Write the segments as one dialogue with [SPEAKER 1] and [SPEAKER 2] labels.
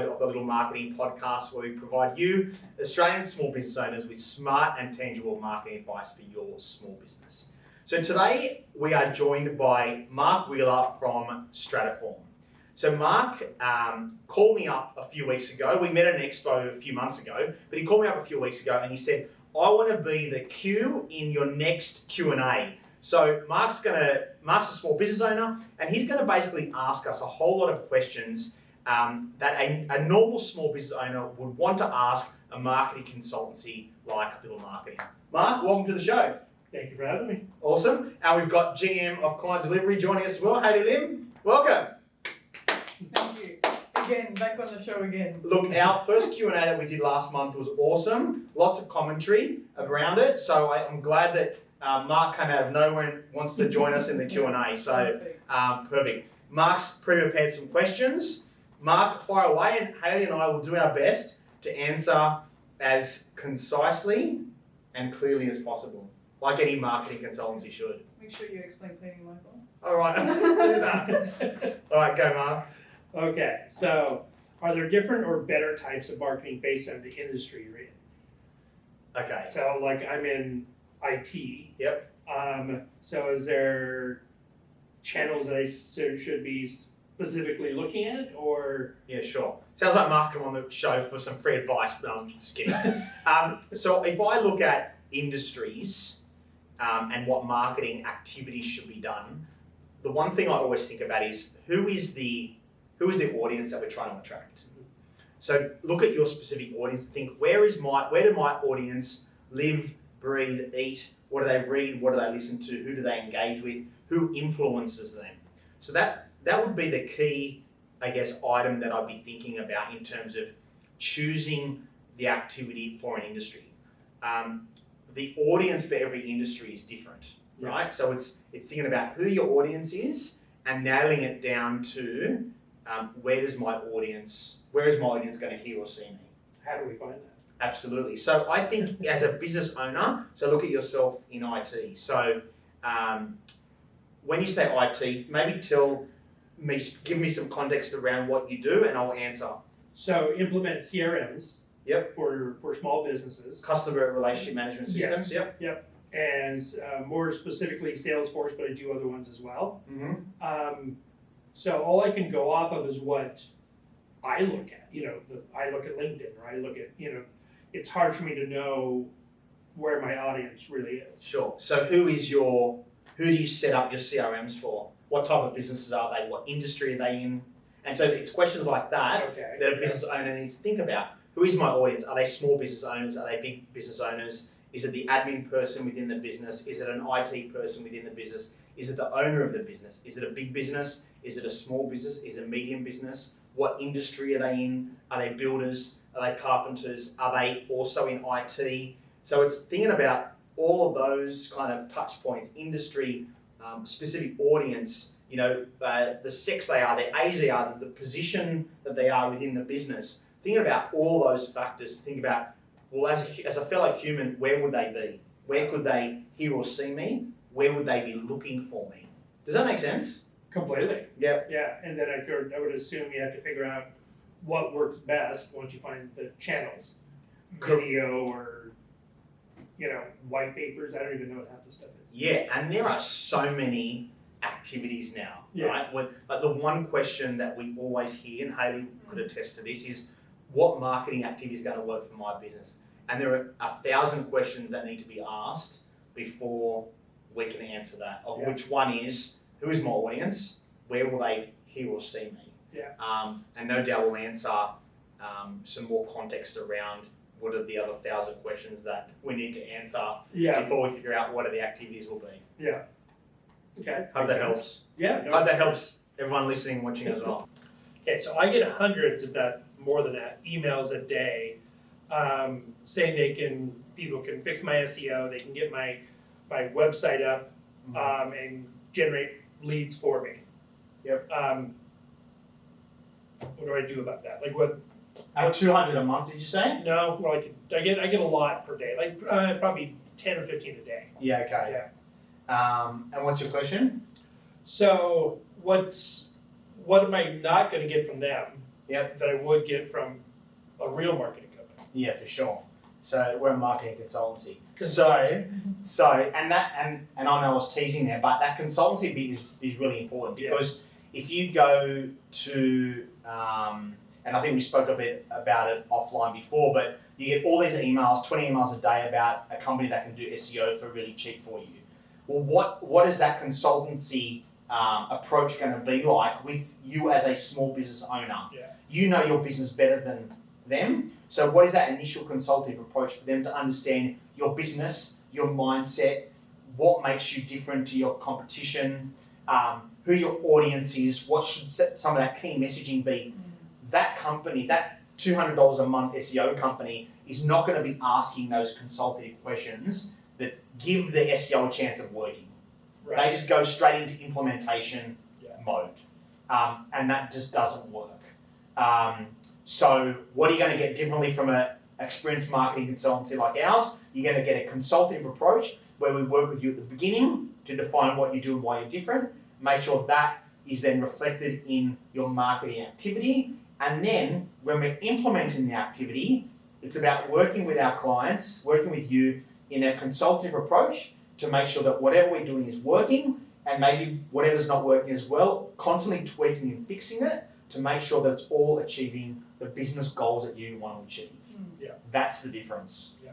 [SPEAKER 1] of the Little Marketing Podcast, where we provide you, Australian small business owners, with smart and tangible marketing advice for your small business. So today we are joined by Mark Wheeler from Stratiform. So Mark called me up a few weeks ago. We met at an expo a few months ago, but he called me up a few weeks ago and he said, I want to be the Q in your next Q&A. So Mark's a small business owner, and he's going to basically ask us a whole lot of questions that a normal small business owner would want to ask a marketing consultancy like Little Marketing. Mark, welcome to the show.
[SPEAKER 2] Thank you for having me.
[SPEAKER 1] Awesome. And we've got GM of Client Delivery joining us as well. Hayley Lim, welcome.
[SPEAKER 3] Thank you. Again, back on the show again.
[SPEAKER 1] Look, our first Q&A that we did last month was awesome. Lots of commentary around it. So I'm glad that Mark came out of nowhere and wants to join us in the Q&A. So perfect. Mark's pre-prepared some questions. Mark, fire away, and Hayley and I will do our best to answer as concisely and clearly as possible, like any marketing consultancy should.
[SPEAKER 3] Make sure you explain cleaning, Michael.
[SPEAKER 1] All right, let's do that. All right, go, Mark.
[SPEAKER 2] Okay, so are there different or better types of marketing based on the industry you're in?
[SPEAKER 1] Okay.
[SPEAKER 2] So, like, I'm in IT.
[SPEAKER 1] Yep.
[SPEAKER 2] So is there channels that I should be specifically looking at, or?
[SPEAKER 1] Yeah, sure. Sounds like Mark's come on the show for some free advice, but I'm just kidding. So if I look at industries and what marketing activities should be done, the one thing I always think about is who is the audience that we're trying to attract. So look at your specific audience and think, where do my audience live, breathe, eat? What do they read? What do they listen to? Who do they engage with? Who influences them? So that would be the key, I guess, item that I'd be thinking about in terms of choosing the activity for an industry. The audience for every industry is different, right? So it's thinking about who your audience is and nailing it down to where is my audience going to hear or see me?
[SPEAKER 2] How do we find that?
[SPEAKER 1] Absolutely. So I think as a business owner, so look at yourself in IT. So when you say IT, maybe give me some context around what you do and I'll answer.
[SPEAKER 2] So implement CRMs.
[SPEAKER 1] Yep.
[SPEAKER 2] For small businesses.
[SPEAKER 1] Customer relationship management systems.
[SPEAKER 2] Yes. Yep. And more specifically Salesforce, but I do other ones as well.
[SPEAKER 1] Mm-hmm.
[SPEAKER 2] So all I can go off of is what I look at. I look at LinkedIn, or I look at, it's hard for me to know where my audience really is.
[SPEAKER 1] Sure. So who do you set up your CRMs for? What type of businesses are they? What industry are they in? And so it's questions like that that a business owner needs to think about. Who is my audience? Are they small business owners? Are they big business owners? Is it the admin person within the business? Is it an IT person within the business? Is it the owner of the business? Is it a big business? Is it a small business? Is it a medium business? What industry are they in? Are they builders? Are they carpenters? Are they also in IT? So it's thinking about all of those kind of touch points, industry, specific audience, the sex they are, the age they are, the position that they are within the business. Thinking about all those factors, think about, well, as a fellow human, where would they be? Where could they hear or see me? Where would they be looking for me? Does that make sense?
[SPEAKER 2] Completely.
[SPEAKER 1] Yeah.
[SPEAKER 2] Yeah, and then I would assume you have to figure out what works best once you find the channels. Video or, white papers. I don't even know what half the stuff is.
[SPEAKER 1] Yeah, and there are so many activities now, right? Like the one question that we always hear, and Hayley could attest to this, is what marketing activity is going to work for my business? And there are 1,000 questions that need to be asked before we can answer that, of which one is, who is my audience? Where will they hear or see me?
[SPEAKER 2] Yeah.
[SPEAKER 1] And no doubt we'll answer some more context around what are the other 1,000 questions that we need to answer before we figure out what are the activities will be.
[SPEAKER 2] Yeah. Okay.
[SPEAKER 1] Hope that helps.
[SPEAKER 2] Yeah.
[SPEAKER 1] Hope that helps everyone listening and watching as well.
[SPEAKER 2] Okay, so I get hundreds, if not more than that, emails a day saying people can fix my SEO, they can get my website up and generate leads for me.
[SPEAKER 1] Yep.
[SPEAKER 2] What do I do about that? Like what?
[SPEAKER 1] 200 a month, did you say?
[SPEAKER 2] No, well, I get a lot per day, like probably 10 or 15 a day.
[SPEAKER 1] Yeah, okay.
[SPEAKER 2] Yeah.
[SPEAKER 1] And what's your question?
[SPEAKER 2] So what am I not going to get from them
[SPEAKER 1] Yep.
[SPEAKER 2] that I would get from a real marketing company.
[SPEAKER 1] Yeah, for sure. So we're a marketing consultancy.
[SPEAKER 2] Consultancy.
[SPEAKER 1] So and I know I was teasing there, but that consultancy bit is really important because if you go to and I think we spoke a bit about it offline before, but you get all these emails, 20 emails a day about a company that can do SEO for really cheap for you. Well, what is that consultancy approach going to be like with you as a small business owner?
[SPEAKER 2] Yeah.
[SPEAKER 1] You know your business better than them. So what is that initial consultative approach for them to understand your business, your mindset, what makes you different to your competition, who your audience is, what should some of that key messaging be? That company, that $200 a month SEO company is not going to be asking those consultative questions that give the SEO a chance of working.
[SPEAKER 2] Right.
[SPEAKER 1] They just go straight into implementation mode. And that just doesn't work. So what are you going to get differently from an experienced marketing consultancy like ours? You're going to get a consultative approach where we work with you at the beginning to define what you do and why you're different. Make sure that is then reflected in your marketing activity. And then when we're implementing the activity, it's about working with our clients, working with you in a consultative approach to make sure that whatever we're doing is working, and maybe whatever's not working as well, constantly tweaking and fixing it to make sure that it's all achieving the business goals that you want to achieve.
[SPEAKER 2] Yeah.
[SPEAKER 1] That's the difference.
[SPEAKER 2] Yeah.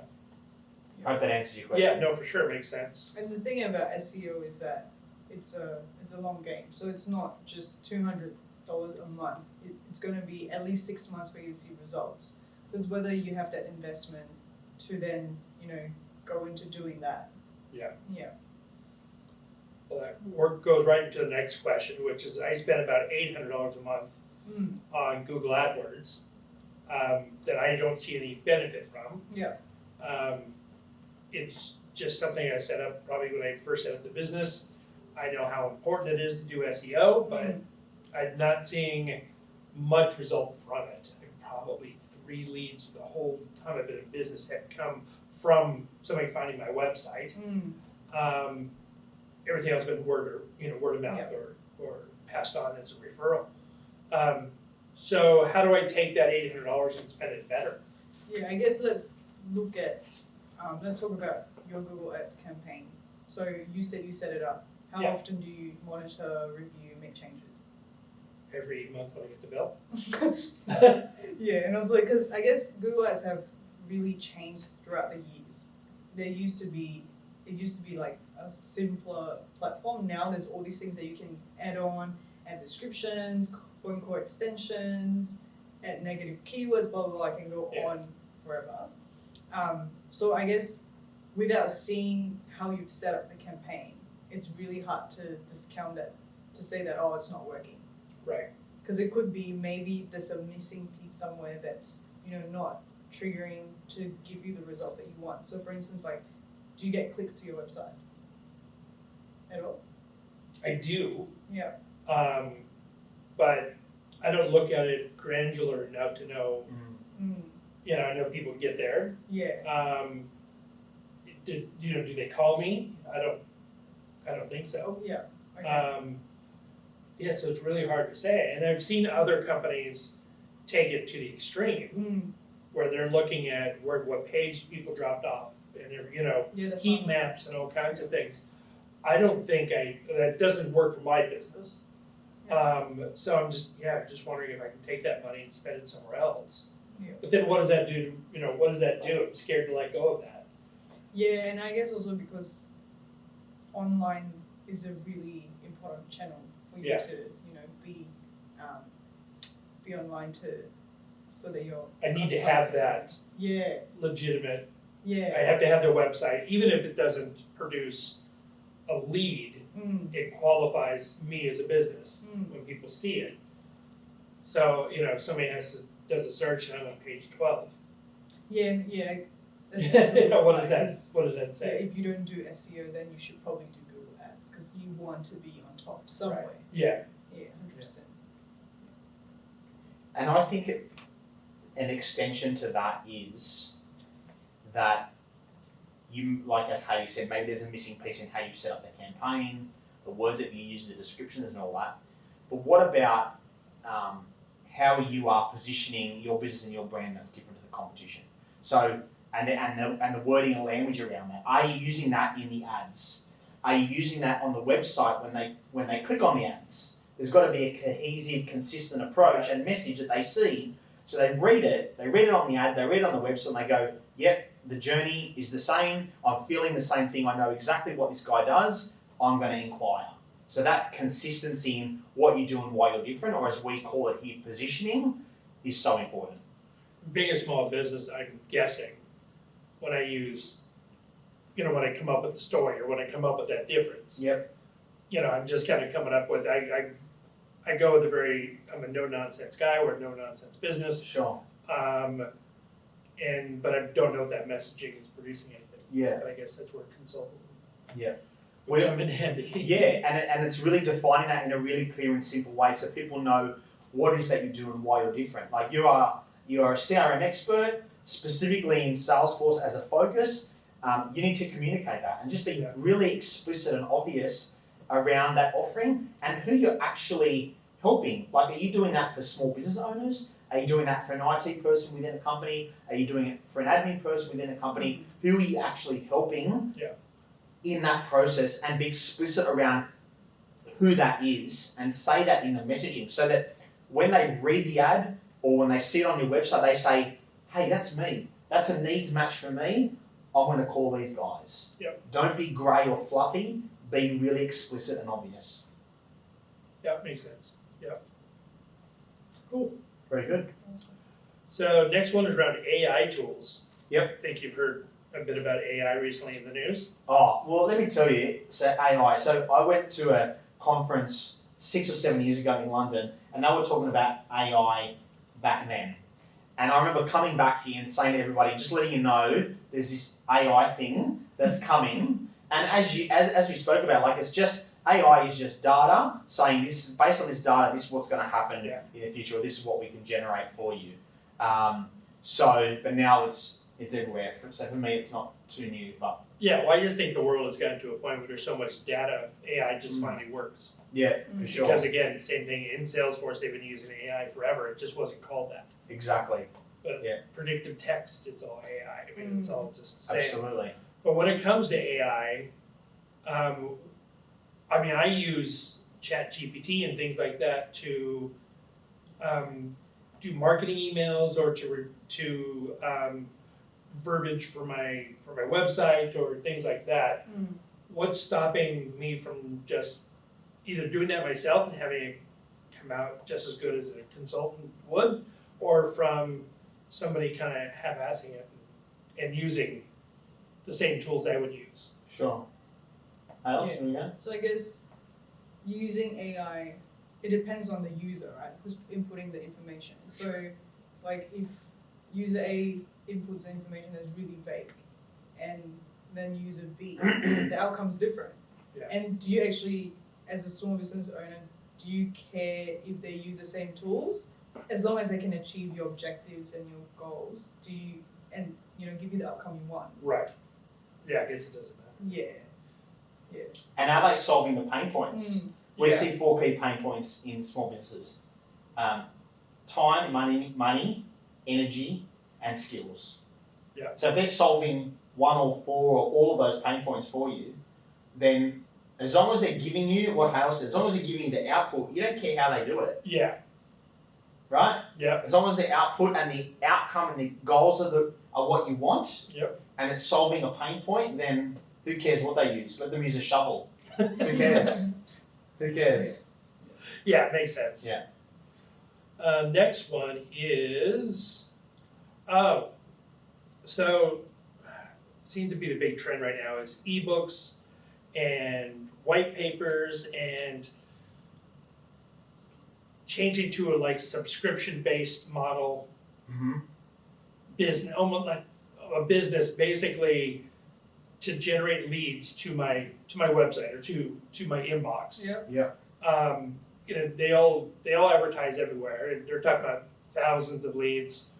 [SPEAKER 1] I hope that answers your question.
[SPEAKER 2] Yeah, no, for sure, it makes sense.
[SPEAKER 3] And the thing about SEO is that it's a long game. So it's not just $200 a month. It's going to be at least 6 months where you see results. So it's whether you have that investment to then, go into doing that.
[SPEAKER 2] Yeah.
[SPEAKER 3] Yeah.
[SPEAKER 2] Well, that goes right into the next question, which is I spend about $800 a month on Google AdWords that I don't see any benefit from.
[SPEAKER 3] Yeah.
[SPEAKER 2] It's just something I set up probably when I first set up the business. I know how important it is to do SEO, but I'm not seeing much result from it. Probably 3 leads for the whole time I've been in business have come from somebody finding my website. Everything else has been word of mouth or passed on as a referral. So how do I take that $800 and spend it better?
[SPEAKER 3] Yeah, I guess let's look at, let's talk about your Google Ads campaign. So you said you set it up. How often do you monitor, review, make changes?
[SPEAKER 2] Every month when I get the bill.
[SPEAKER 3] Yeah, and I was like, because I guess Google Ads have really changed throughout the years. It used to be like a simpler platform. Now there's all these things that you can add on, add descriptions, phone call extensions, add negative keywords, blah, blah, blah. I can go on forever. So I guess without seeing how you've set up the campaign, it's really hard to discount that, to say that, oh, it's not working.
[SPEAKER 2] Right.
[SPEAKER 3] Because it could be maybe there's a missing piece somewhere that's, not triggering to give you the results that you want. So for instance, like, do you get clicks to your website at all?
[SPEAKER 2] I do.
[SPEAKER 3] Yeah.
[SPEAKER 2] But I don't look at it granular enough to know, I know people get there.
[SPEAKER 3] Yeah.
[SPEAKER 2] Do they call me? I don't think so.
[SPEAKER 3] Yeah. Okay.
[SPEAKER 2] So it's really hard to say. And I've seen other companies take it to the extreme where they're looking at what page people dropped off and they're, heat maps and all kinds of things. I don't think that doesn't work for my business. So I'm just wondering if I can take that money and spend it somewhere else.
[SPEAKER 3] Yeah.
[SPEAKER 2] But then what does that do? What does that do? I'm scared to let go of that.
[SPEAKER 3] Yeah, and I guess also because online is a really important channel for you to, be online so that you're.
[SPEAKER 2] I need to have that.
[SPEAKER 3] Yeah.
[SPEAKER 2] Legitimate.
[SPEAKER 3] Yeah.
[SPEAKER 2] I have to have their website, even if it doesn't produce a lead. It qualifies me as a business when people see it. So if somebody does a search and I'm on page 12.
[SPEAKER 3] Yeah. That's
[SPEAKER 2] what does that say?
[SPEAKER 3] Yeah, if you don't do SEO, then you should probably do Google Ads because you want to be on top somewhere.
[SPEAKER 2] Right. Yeah.
[SPEAKER 3] Yeah, 100%.
[SPEAKER 1] And I think an extension to that is that you, like as Hayley said, maybe there's a missing piece in how you've set up the campaign, the words that you use, the descriptions and all that. But what about how you are positioning your business and your brand that's different to the competition. So, and the wording and language around that. Are you using that in the ads? Are you using that on the website when they click on the ads? There's got to be a cohesive, consistent approach and message that they see. So they read it on the ad, they read it on the website, and they go, yep, the journey is the same, I'm feeling the same thing, I know exactly what this guy does, I'm going to inquire. So that consistency in what you do and why you're different, or as we call it here, positioning, is so important.
[SPEAKER 2] Being a small business, I'm guessing, when I use, when I come up with the story or when I come up with that difference.
[SPEAKER 1] Yep.
[SPEAKER 2] I'm just kind of coming up with, I go with I'm a no-nonsense guy, we're a no-nonsense business.
[SPEAKER 1] Sure.
[SPEAKER 2] But I don't know if that messaging is producing anything.
[SPEAKER 1] Yeah.
[SPEAKER 2] But I guess that's where consultant
[SPEAKER 1] Well,
[SPEAKER 2] come in handy.
[SPEAKER 1] Yeah, and it's really defining that in a really clear and simple way so people know what it is that you do and why you're different. Like you are a CRM expert, specifically in Salesforce as a focus. You need to communicate that and just be really explicit and obvious around that offering and who you're actually helping. Like, are you doing that for small business owners? Are you doing that for an IT person within a company? Are you doing it for an admin person within a company? Who are you actually helping in that process, and be explicit around who that is and say that in the messaging so that when they read the ad or when they see it on your website, they say, hey, that's me. That's a needs match for me. I'm going to call these guys.
[SPEAKER 2] Yep.
[SPEAKER 1] Don't be grey or fluffy. Be really explicit and obvious.
[SPEAKER 2] Yeah, makes sense. Yeah. Cool.
[SPEAKER 1] Very good.
[SPEAKER 2] So next one is around AI tools.
[SPEAKER 1] Yep.
[SPEAKER 2] I think you've heard a bit about AI recently in the news.
[SPEAKER 1] Oh, well, let me tell you, so AI. So I went to a conference 6 or 7 years ago in London, and they were talking about AI back then. And I remember coming back here and saying to everybody, just letting you know, there's this AI thing that's coming. And as we spoke about, like, it's just, AI is just data saying this is based on this data, this is what's going to happen in the future, or this is what we can generate for you. But now it's everywhere. So for me, it's not too new, but
[SPEAKER 2] well, I just think the world has gotten to a point where there's so much data, AI just finally works.
[SPEAKER 1] Yeah, for sure.
[SPEAKER 2] Because again, same thing in Salesforce, they've been using AI forever. It just wasn't called that.
[SPEAKER 1] Exactly.
[SPEAKER 2] But predictive text is all AI. I mean, it's all just the same.
[SPEAKER 1] Absolutely.
[SPEAKER 2] But when it comes to AI, I use ChatGPT and things like that to do marketing emails or to verbiage for my website or things like that. What's stopping me from just either doing that myself and having it come out just as good as a consultant would, or from somebody kind of half-assing it and using the same tools I would use?
[SPEAKER 1] Sure.
[SPEAKER 3] So I guess using AI, it depends on the user, right? Who's inputting the information. So, like, if user A inputs the information that's really vague, and then user B, the outcome's different.
[SPEAKER 2] Yeah.
[SPEAKER 3] And do you actually, as a small business owner, do you care if they use the same tools? As long as they can achieve your objectives and your goals, give you the outcome you want.
[SPEAKER 2] Right. Yeah, I guess it doesn't matter.
[SPEAKER 3] Yeah.
[SPEAKER 1] And are they solving the pain points? We
[SPEAKER 2] Yeah.
[SPEAKER 1] see 4 key pain points in small businesses. Time, money, energy, and skills.
[SPEAKER 2] Yeah.
[SPEAKER 1] So if they're solving 1 or 4 or all of those pain points for you, then as long as they're giving you what Hale says, as long as they're giving you the output, you don't care how they do it.
[SPEAKER 2] Yeah.
[SPEAKER 1] Right?
[SPEAKER 2] Yeah.
[SPEAKER 1] As long as the output and the outcome and the goals are what you want, and it's solving a pain point, then who cares what they use? Let them use a shovel. Who cares? Who cares?
[SPEAKER 2] Yeah, it makes sense.
[SPEAKER 1] Yeah.
[SPEAKER 2] Next one is, so seems to be the big trend right now is ebooks and white papers and changing to a subscription-based model business, almost like a business basically to generate leads to my website or to my inbox. They all advertise everywhere. They're talking about thousands of leads.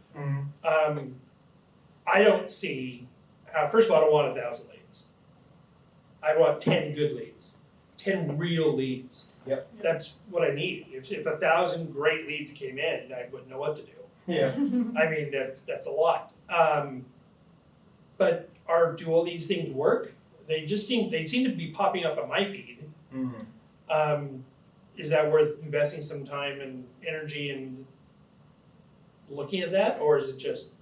[SPEAKER 2] I don't see. First of all, I don't want 1,000 leads. I want 10 good leads, 10 real leads.
[SPEAKER 1] Yep.
[SPEAKER 2] That's what I need. If 1,000 great leads came in, I wouldn't know what to do.
[SPEAKER 1] Yeah.
[SPEAKER 2] I mean, that's a lot. But do all these things work? They seem to be popping up on my feed. Is that worth investing some time and energy in looking at that, or is it just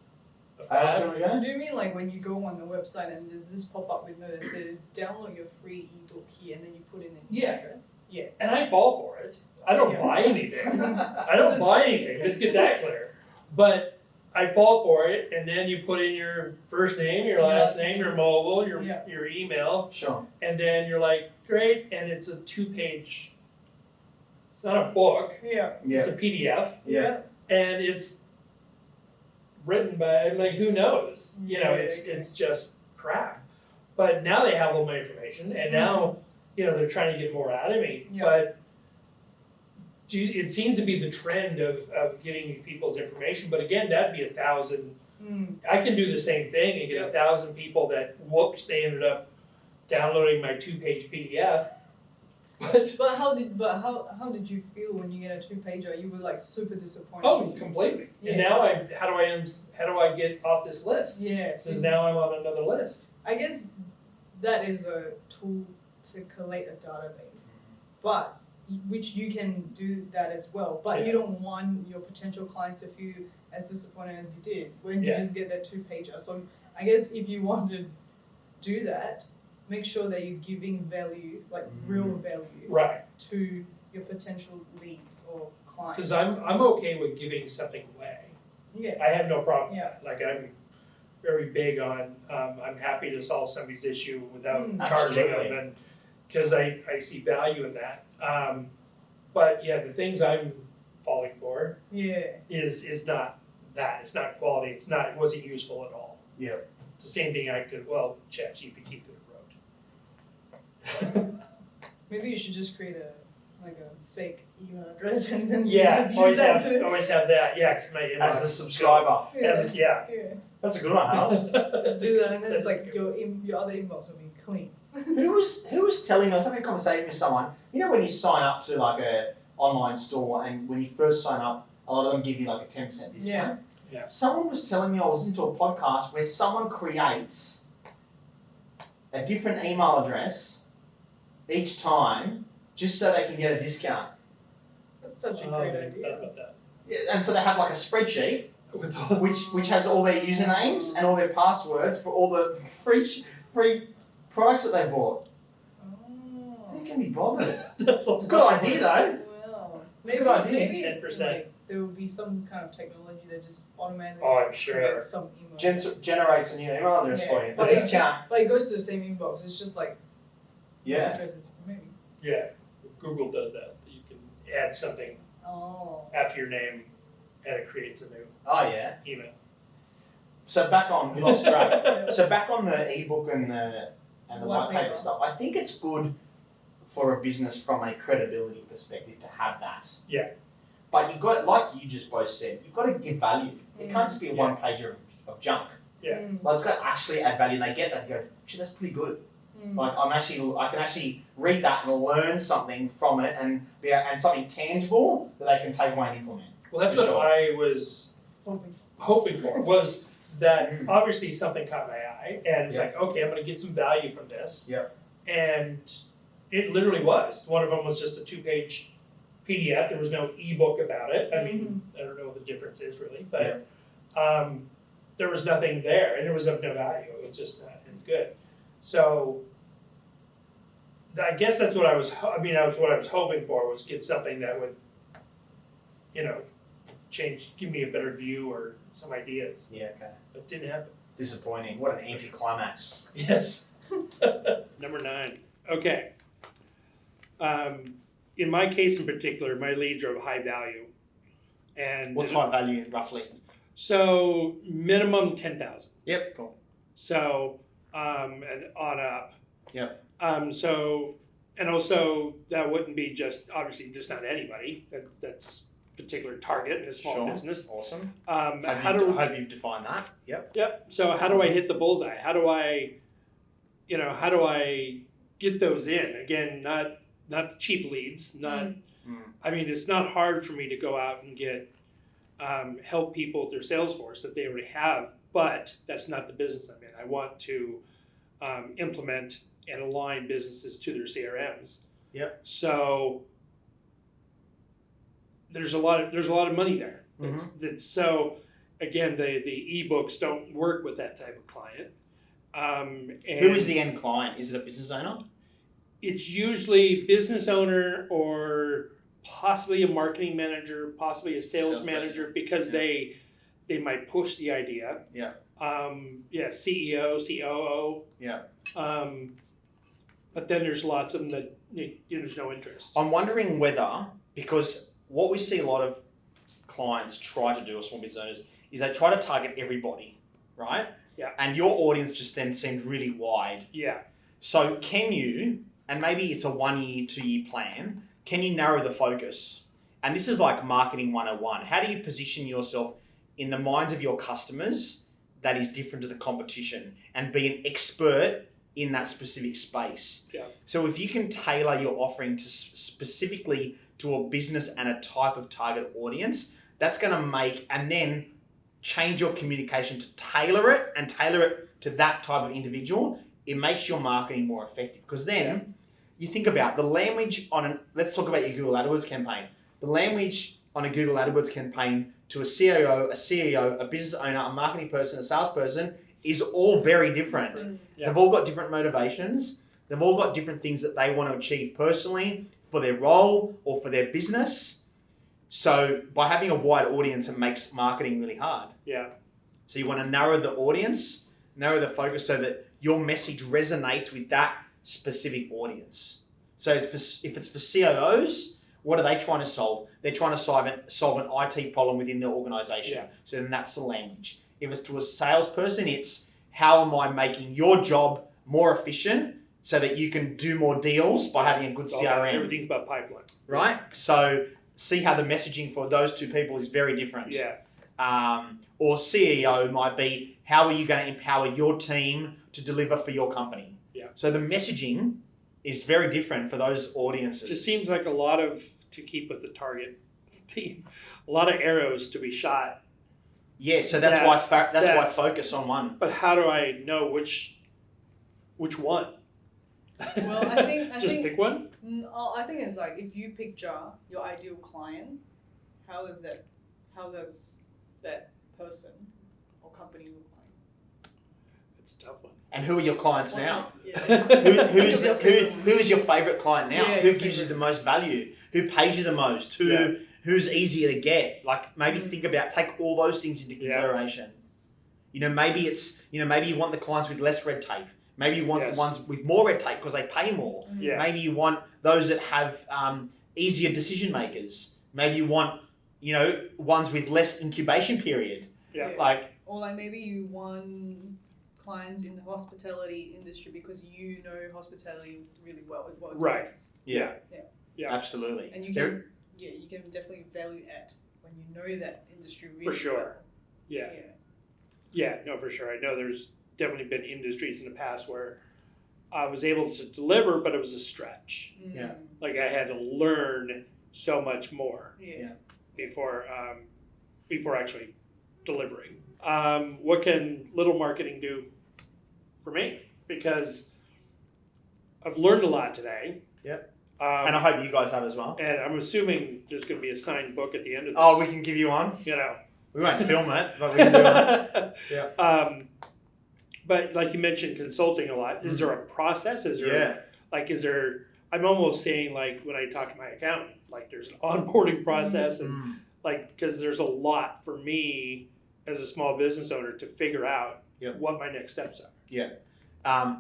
[SPEAKER 2] a fad?
[SPEAKER 3] Do you mean like when you go on the website and there's this pop-up window that says download your free ebook here, and then you put in an email address? Yeah.
[SPEAKER 2] And I fall for it. I don't buy anything. I don't buy anything. Let's get that clear. But I fall for it, and then you put in your first name, your last name, your mobile, your email.
[SPEAKER 1] Sure.
[SPEAKER 2] And then you're like, great, and it's a 2-page. It's not a book.
[SPEAKER 3] Yeah.
[SPEAKER 2] It's a PDF.
[SPEAKER 3] Yeah.
[SPEAKER 2] And it's written by who knows? It's just crap. But now they have all my information, and now they're trying to get more out of me.
[SPEAKER 3] Yeah.
[SPEAKER 2] But it seems to be the trend of getting people's information. But again, that'd be 1,000. I can do the same thing and get 1,000 people that they ended up downloading my 2-page PDF.
[SPEAKER 3] But how did you feel when you get a 2-pager? You were like super disappointed.
[SPEAKER 2] Oh, completely. Yeah. And now how do I get off this list?
[SPEAKER 3] Yeah.
[SPEAKER 2] Because now I'm on another list.
[SPEAKER 3] I guess that is a tool to collate a database, but which you can do that as well. But you don't want your potential clients to feel as disappointed as you did when you just get that 2-pager. So I guess if you want to do that, make sure that you're giving value, like real value, to your potential leads or clients.
[SPEAKER 2] Because I'm okay with giving something away.
[SPEAKER 3] Yeah.
[SPEAKER 2] I have no problem.
[SPEAKER 3] Yeah.
[SPEAKER 2] Like I'm very big on. I'm happy to solve somebody's issue without charging them, and because I see value in that. But the things I'm falling for is not that. It's not quality. It wasn't useful at all.
[SPEAKER 1] Yeah.
[SPEAKER 2] It's the same thing ChatGPT could have wrote.
[SPEAKER 3] Maybe you should just create a fake email address and then
[SPEAKER 2] just
[SPEAKER 3] use that
[SPEAKER 2] always have that. Yeah, because my email
[SPEAKER 1] as a subscriber.
[SPEAKER 3] Yeah.
[SPEAKER 1] That's a good one, Hal.
[SPEAKER 3] Just do that, and then it's like your other inbox will be clean.
[SPEAKER 1] Who was telling us? I was having a conversation with someone. When you sign up to like a online store, and when you first sign up, a lot of them give you like a 10% discount.
[SPEAKER 2] Yeah.
[SPEAKER 1] Someone was telling me, I was listening to a podcast where someone creates a different email address each time just so they can get a discount.
[SPEAKER 3] That's such a great idea.
[SPEAKER 2] About that.
[SPEAKER 1] Yeah, and so they have like a spreadsheet which has all their usernames and all their passwords for all the free products that they bought.
[SPEAKER 3] Oh.
[SPEAKER 1] Who can be bothered?
[SPEAKER 2] That's
[SPEAKER 1] It's a good idea though.
[SPEAKER 3] Well,
[SPEAKER 1] It's a good idea.
[SPEAKER 3] maybe
[SPEAKER 2] 10%.
[SPEAKER 3] there will be some kind of technology that just automatically
[SPEAKER 2] I'm sure.
[SPEAKER 3] creates some email.
[SPEAKER 1] Generates a new email address for you.
[SPEAKER 3] But
[SPEAKER 1] The
[SPEAKER 3] it's
[SPEAKER 1] discount.
[SPEAKER 3] just, it goes to the same inbox. It's just like addresses maybe.
[SPEAKER 2] Yeah, Google does that. You can add something after your name, and it creates a new email.
[SPEAKER 1] So back on, we lost track. So back on the ebook and the white paper stuff. I think it's good for a business from a credibility perspective to have that.
[SPEAKER 2] Yeah.
[SPEAKER 1] But you've got, like you just both said, you've got to give value. It can't just be a one-pager of junk.
[SPEAKER 2] Yeah.
[SPEAKER 1] Like it's got to actually add value, and they get that and go, actually, that's pretty good. Like I can actually read that and learn something from it, and something tangible that they can take away and implement.
[SPEAKER 2] Well, that's what I was hoping for. Was that obviously something caught my eye, and it's like, okay, I'm going to get some value from this.
[SPEAKER 1] Yep.
[SPEAKER 2] And it literally was. One of them was just a 2-page PDF. There was no ebook about it. I mean, I don't know what the difference is really, but there was nothing there, and it was of no value. It was just not good. So I guess that's what I was. That's what I was hoping for, was get something that would, give me a better view or some ideas.
[SPEAKER 1] Yeah. Okay.
[SPEAKER 2] But didn't happen.
[SPEAKER 1] Disappointing. What an anticlimax.
[SPEAKER 2] Yes. Number 9. Okay. In my case in particular, my leads are of high value. And
[SPEAKER 1] what's high value roughly?
[SPEAKER 2] So minimum 10,000.
[SPEAKER 1] Yep. Cool.
[SPEAKER 2] So and on up.
[SPEAKER 1] Yep.
[SPEAKER 2] So and also that wouldn't be just not anybody. That's a particular target in a small business.
[SPEAKER 1] Awesome.
[SPEAKER 2] Hope
[SPEAKER 1] you've defined that. Yep.
[SPEAKER 2] Yep. So how do I hit the bullseye? How do I get those in? Again, not not cheap leads, I mean, it's not hard for me to go out and get help people with their Salesforce that they already have, but that's not the business I'm in. I want to implement and align businesses to their CRMs.
[SPEAKER 1] Yep.
[SPEAKER 2] So there's a lot of money there. So again, the ebooks don't work with that type of client. And
[SPEAKER 1] who is the end client? Is it a business owner?
[SPEAKER 2] It's usually business owner or possibly a marketing manager, possibly a sales manager, because they might push the idea.
[SPEAKER 1] Yeah.
[SPEAKER 2] CEO, COO.
[SPEAKER 1] Yeah.
[SPEAKER 2] But then there's lots of them that there's no interest.
[SPEAKER 1] I'm wondering whether, because what we see a lot of clients try to do, or small business owners, is they try to target everybody, right?
[SPEAKER 2] Yeah.
[SPEAKER 1] And your audience just then seems really wide.
[SPEAKER 2] Yeah.
[SPEAKER 1] So can you, and maybe it's a 1 year, 2 year plan, can you narrow the focus? And this is like marketing 101. How do you position yourself in the minds of your customers that is different to the competition and be an expert in that specific space?
[SPEAKER 2] Yeah.
[SPEAKER 1] So if you can tailor your offering to specifically to a business and a type of target audience, that's going to make, and then change your communication to tailor it to that type of individual, it makes your marketing more effective. Because then you think about the language let's talk about your Google AdWords campaign. The language on a Google AdWords campaign to a CIO, a CEO, a business owner, a marketing person, a salesperson is all very different.
[SPEAKER 2] Yeah.
[SPEAKER 1] They've all got different motivations. They've all got different things that they want to achieve personally for their role or for their business. So by having a wide audience, it makes marketing really hard.
[SPEAKER 2] Yeah.
[SPEAKER 1] So you want to narrow the audience, narrow the focus so that your message resonates with that specific audience. So if it's for CIOs, what are they trying to solve? They're trying to solve an IT problem within their organization.
[SPEAKER 2] Yeah.
[SPEAKER 1] So then that's the language. If it's to a salesperson, it's how am I making your job more efficient so that you can do more deals by having a good CRM.
[SPEAKER 2] Everything's about pipeline.
[SPEAKER 1] Right? So see how the messaging for those two people is very different.
[SPEAKER 2] Yeah.
[SPEAKER 1] Or CEO might be, how are you going to empower your team to deliver for your company?
[SPEAKER 2] Yeah.
[SPEAKER 1] So the messaging is very different for those audiences.
[SPEAKER 2] Just seems like a lot of, to keep with the target theme, a lot of arrows to be shot.
[SPEAKER 1] Yeah, so that's why focus on one.
[SPEAKER 2] But how do I know which one?
[SPEAKER 3] Well, I think
[SPEAKER 2] Just pick one?
[SPEAKER 3] I think it's like, if you picture your ideal client, how does that person or company look like?
[SPEAKER 2] It's a tough one.
[SPEAKER 1] And who are your clients now?
[SPEAKER 3] Yeah.
[SPEAKER 1] Who's your favourite client now?
[SPEAKER 3] Yeah,
[SPEAKER 1] who gives you the most value? Who pays you the most? Who's easier to get? Like maybe take all those things into consideration. Maybe you want the clients with less red tape. Maybe you want the ones with more red tape because they pay more.
[SPEAKER 2] Yeah.
[SPEAKER 1] Maybe you want those that have easier decision makers. Maybe you want ones with less incubation period.
[SPEAKER 2] Yeah.
[SPEAKER 3] Or maybe you want clients in the hospitality industry because you know hospitality really well with what
[SPEAKER 2] right.
[SPEAKER 3] clients.
[SPEAKER 2] Yeah.
[SPEAKER 1] Absolutely.
[SPEAKER 3] And you can you can definitely value add when you know that industry really
[SPEAKER 2] For sure.
[SPEAKER 3] well.
[SPEAKER 2] Yeah, no, for sure. I know there's definitely been industries in the past where I was able to deliver, but it was a stretch.
[SPEAKER 1] Yeah.
[SPEAKER 2] Like I had to learn so much more before actually delivering. What can little marketing do for me? Because I've learned a lot today.
[SPEAKER 1] Yep. And I hope you guys have as well.
[SPEAKER 2] And I'm assuming there's going to be a signed book at the end of this.
[SPEAKER 1] Oh, we can give you one. We won't film it, but we can do one. Yeah.
[SPEAKER 2] But like you mentioned, consulting a lot. Is there a process? Is there? I'm almost saying like when I talk to my accountant, like there's an onboarding process and because there's a lot for me as a small business owner to figure out what my next steps are.
[SPEAKER 1] Yeah.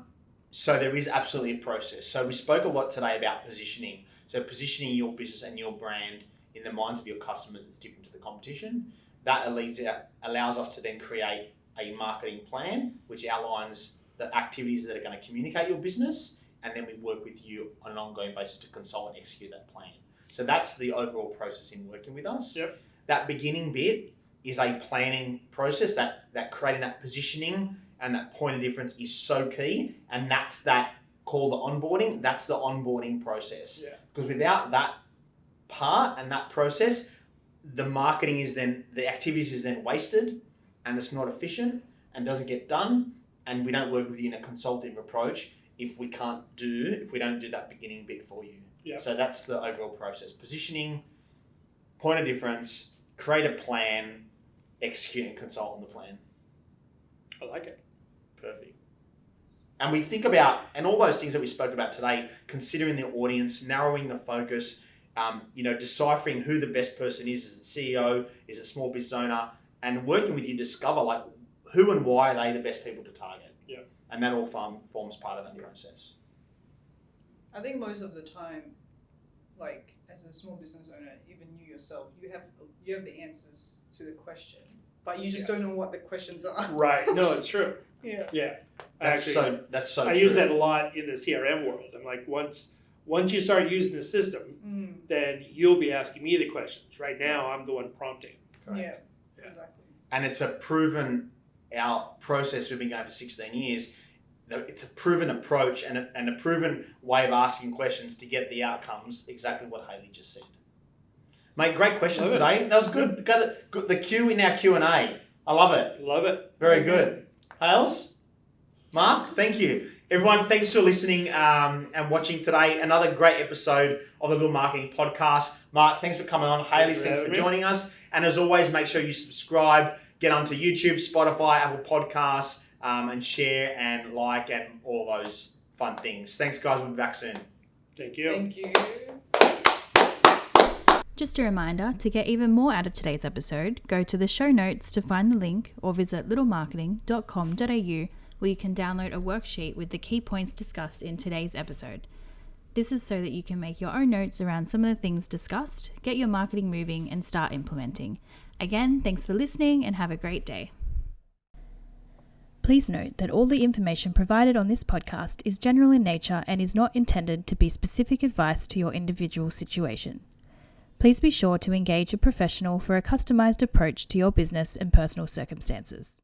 [SPEAKER 1] So there is absolutely a process. So we spoke a lot today about positioning. So positioning your business and your brand in the minds of your customers is different to the competition. That allows us to then create a marketing plan which outlines the activities that are going to communicate your business, and then we work with you on an ongoing basis to consult and execute that plan. So that's the overall process in working with us.
[SPEAKER 2] Yep.
[SPEAKER 1] That beginning bit is a planning process, that creating that positioning and that point of difference is so key, and that's that call the onboarding, that's the onboarding process.
[SPEAKER 2] Yeah.
[SPEAKER 1] Because without that part and that process, the marketing is then, the activities is then wasted and it's not efficient and doesn't get done. And we don't work with you in a consultative approach if we don't do that beginning bit for you.
[SPEAKER 2] Yeah.
[SPEAKER 1] So that's the overall process. Positioning, point of difference, create a plan, execute and consult on the plan.
[SPEAKER 2] I like it.
[SPEAKER 1] Perfect. And we think about, and all those things that we spoke about today, considering the audience, narrowing the focus, deciphering who the best person is a CEO, is a small business owner, and working with you to discover like who and why are they the best people to target.
[SPEAKER 2] Yeah.
[SPEAKER 1] And that all forms part of that process.
[SPEAKER 3] I think most of the time, like as a small business owner, even you yourself, you have the answers to the question, but you just don't know what the questions are.
[SPEAKER 2] Right. No, it's true.
[SPEAKER 3] Yeah.
[SPEAKER 2] Yeah.
[SPEAKER 1] That's so
[SPEAKER 2] I
[SPEAKER 1] true.
[SPEAKER 2] use that a lot in the CRM world. I'm like, once you start using the system, then you'll be asking me the questions. Right now, I'm the one prompting.
[SPEAKER 1] Correct.
[SPEAKER 3] Yeah, exactly.
[SPEAKER 1] And it's our process we've been going for 16 years. It's a proven approach and a proven way of asking questions to get the outcomes, exactly what Hayley just said. Mate, great questions today. That was good. Got the Q in our Q&A. I love it.
[SPEAKER 2] Love it.
[SPEAKER 1] Very good. Hales? Mark, thank you. Everyone, thanks for listening and watching today. Another great episode of the Little Marketing Podcast. Mark, thanks for coming on. Hayley, thanks for joining us. And as always, make sure you subscribe, get onto YouTube, Spotify, Apple Podcasts, and share and like and all those fun things. Thanks, guys. We'll be back soon.
[SPEAKER 2] Thank you.
[SPEAKER 3] Thank you.
[SPEAKER 4] Just a reminder, to get even more out of today's episode, go to the show notes to find the link or visit littlemarketing.com.au where you can download a worksheet with the key points discussed in today's episode. This is so that you can make your own notes around some of the things discussed, get your marketing moving and start implementing. Again, thanks for listening and have a great day. Please note that all the information provided on this podcast is general in nature and is not intended to be specific advice to your individual situation. Please be sure to engage a professional for a customized approach to your business and personal circumstances.